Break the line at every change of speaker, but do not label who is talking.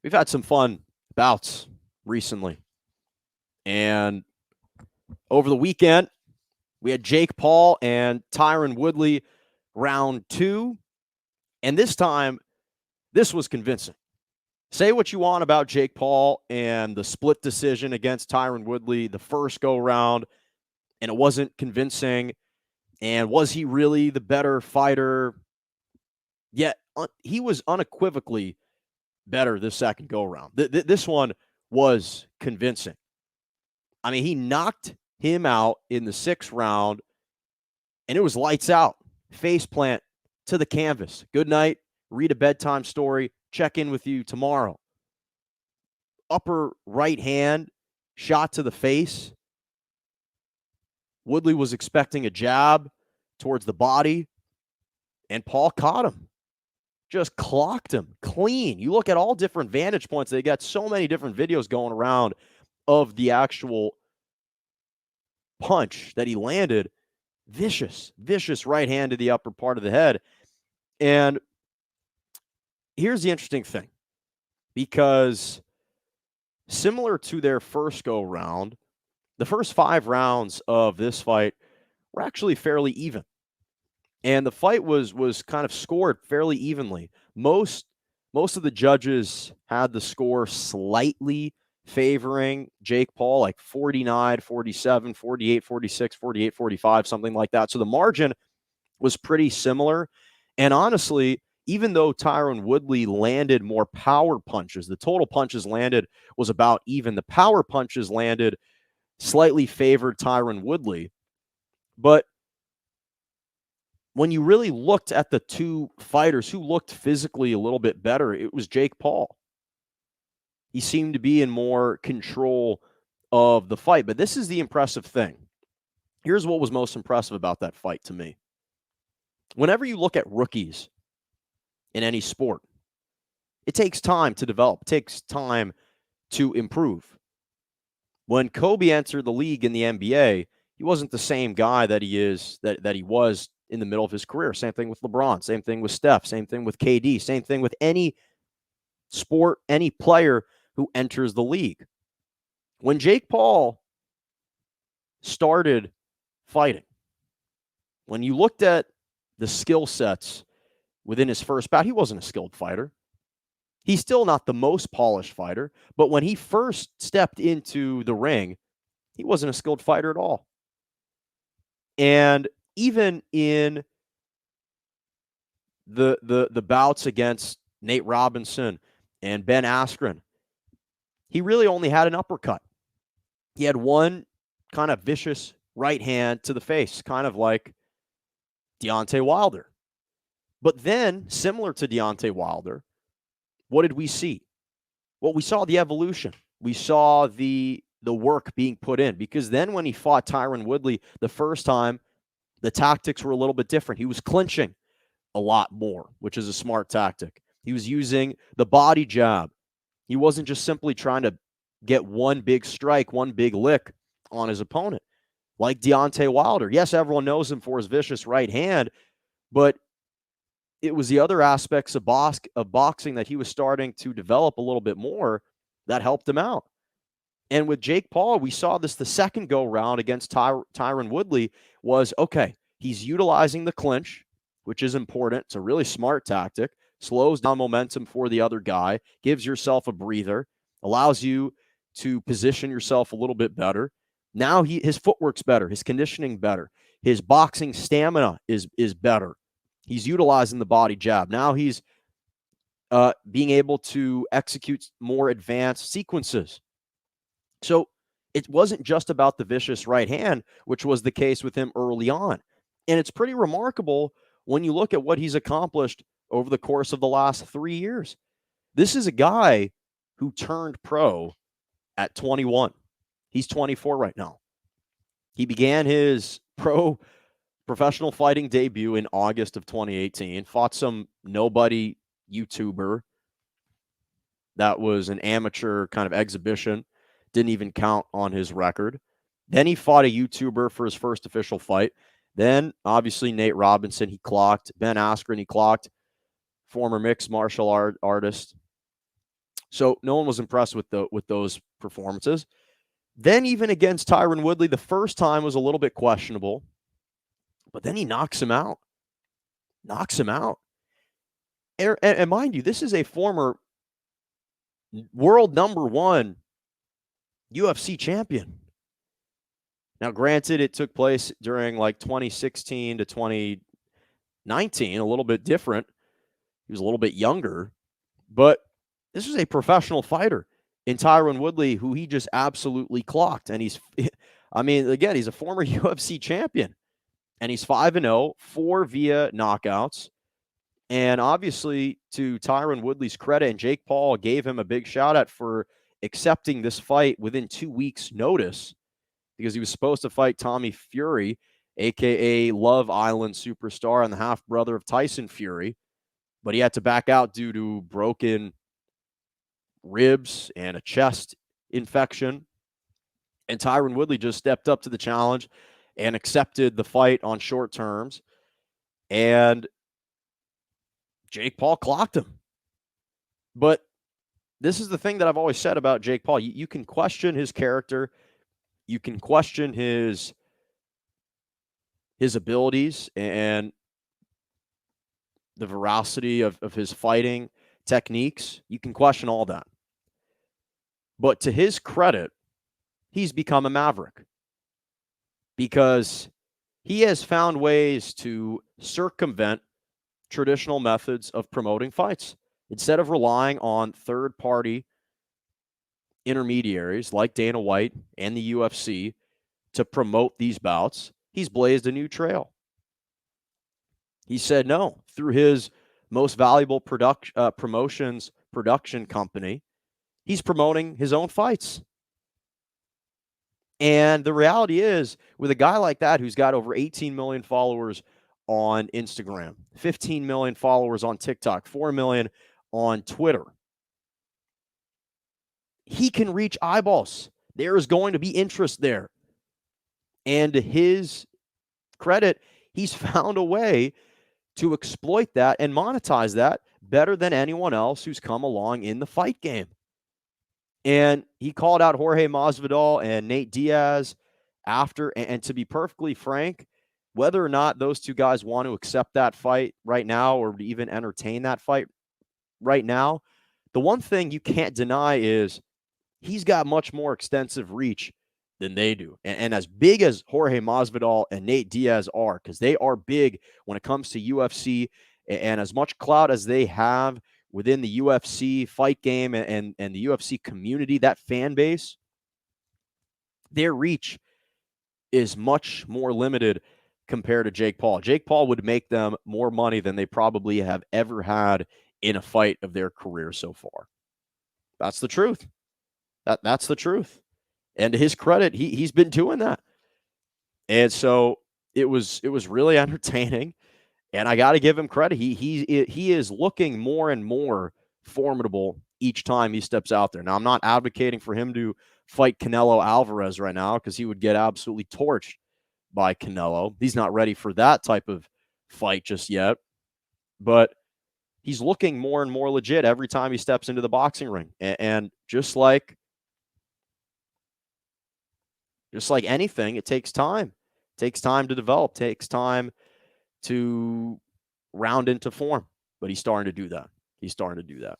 We've had some fun bouts recently. And over the weekend, we had Jake Paul and Tyron Woodley round 2. And this time, this was convincing. Say what you want about Jake Paul and the split decision against Tyron Woodley the first go round, and it wasn't convincing. And was he really the better fighter? Yet he was unequivocally better this second go round. This one was convincing. I mean, he knocked him out in the 6th round, and it was lights out. Face plant to the canvas. Good night. Read a bedtime story. Check in with you tomorrow. Upper right hand, shot to the face. Woodley was expecting a jab towards the body, and Paul caught him. Just clocked him clean. You look at all different vantage points. They got so many different videos going around of the actual punch that he landed. Vicious right hand to the upper part of the head. And here's the interesting thing, because similar to their first go round, the first 5 rounds of this fight were actually fairly even. And the fight was kind of scored fairly evenly. Most of the judges had the score slightly favoring Jake Paul, like 49, 47, 48, 46, 48, 45, something like that. So the margin was pretty similar. And honestly, even though Tyron Woodley landed more power punches, the total punches landed was about even. The power punches landed slightly favored Tyron Woodley. But when you really looked at the two fighters who looked physically a little bit better, it was Jake Paul. He seemed to be in more control of the fight. But this is the impressive thing. Here's what was most impressive about that fight to me. Whenever you look at rookies in any sport, it takes time to develop. It takes time to improve. When Kobe entered the league in the NBA, he wasn't the same guy that he was in the middle of his career. Same thing with LeBron. Same thing with Steph. Same thing with KD. Same thing with any sport, any player who enters the league. When Jake Paul started fighting, when you looked at the skill sets within his first bout, he wasn't a skilled fighter. He's still not the most polished fighter, but when he first stepped into the ring, he wasn't a skilled fighter at all. And even in the bouts against Nate Robinson and Ben Askren, he really only had an uppercut. He had one kind of vicious right hand to the face, kind of like Deontay Wilder. But then, similar to Deontay Wilder, what did we see? Well, we saw the evolution. We saw the work being put in, because then when he fought Tyron Woodley the first time, the tactics were a little bit different. He was clinching a lot more, which is a smart tactic. He was using the body jab. He wasn't just simply trying to get one big strike, one big lick on his opponent, like Deontay Wilder. Yes, everyone knows him for his vicious right hand, but it was the other aspects of boxing that he was starting to develop a little bit more that helped him out. And with Jake Paul, we saw this the second go round against Tyron Woodley was, okay, he's utilizing the clinch, which is important. It's a really smart tactic. Slows down momentum for the other guy, gives yourself a breather, allows you to position yourself a little bit better. Now his footwork's better, his conditioning better, his boxing stamina is better. He's utilizing the body jab. Now he's being able to execute more advanced sequences. So it wasn't just about the vicious right hand, which was the case with him early on. And it's pretty remarkable when you look at what he's accomplished over the course of the last 3 years. This is a guy who turned pro at 21. He's 24 right now. He began his professional fighting debut in August of 2018, fought some nobody YouTuber that was an amateur kind of exhibition, didn't even count on his record. Then he fought a YouTuber for his first official fight. Then, obviously, Nate Robinson, he clocked. Ben Askren, he clocked. Former mixed martial artist. So no one was impressed with those performances. Then even against Tyron Woodley, the first time was a little bit questionable, but then he knocks him out. Knocks him out. And mind you, this is a former world #1 UFC champion. Now, granted, it took place during like 2016 to 2019, a little bit different. He was a little bit younger, but this was a professional fighter in Tyron Woodley, who he just absolutely clocked. And I mean, again, he's a former UFC champion, and he's 5-0, 4 via knockouts. And obviously, to Tyron Woodley's credit, and Jake Paul gave him a big shout out for accepting this fight within 2 weeks' notice, because he was supposed to fight Tommy Fury, a.k.a. Love Island superstar and the half-brother of Tyson Fury, but he had to back out due to broken ribs and a chest infection. And Tyron Woodley just stepped up to the challenge and accepted the fight on short terms. And Jake Paul clocked him. But this is the thing that I've always said about Jake Paul. You can question his character. You can question his abilities and the veracity of his fighting techniques. You can question all that. But to his credit, he's become a maverick because he has found ways to circumvent traditional methods of promoting fights. Instead of relying on third-party intermediaries like Dana White and the UFC to promote these bouts, he's blazed a new trail. He said no through his most valuable promotions production company. He's promoting his own fights. And the reality is, with a guy like that who's got over 18 million followers on Instagram, 15 million followers on TikTok, 4 million on Twitter, he can reach eyeballs. There is going to be interest there. And to his credit, he's found a way to exploit that and monetize that better than anyone else who's come along in the fight game. And he called out Jorge Masvidal and Nate Diaz after. And to be perfectly frank, whether or not those two guys want to accept that fight right now or even entertain that fight right now, the one thing you can't deny is he's got much more extensive reach than they do. And as big as Jorge Masvidal and Nate Diaz are, because they are big when it comes to UFC, and as much clout as they have within the UFC fight game and the UFC community, that fan base, their reach is much more limited compared to Jake Paul. Jake Paul would make them more money than they probably have ever had in a fight of their career so far. That's the truth. That's the truth. And to his credit, he's been doing that. And so it was really entertaining. And I got to give him credit. He is looking more and more formidable each time he steps out there. Now, I'm not advocating for him to fight Canelo Alvarez right now because he would get absolutely torched by Canelo. He's not ready for that type of fight just yet. But he's looking more and more legit every time he steps into the boxing ring. And just like anything, it takes time. It takes time to develop. It takes time to round into form. But he's starting to do that.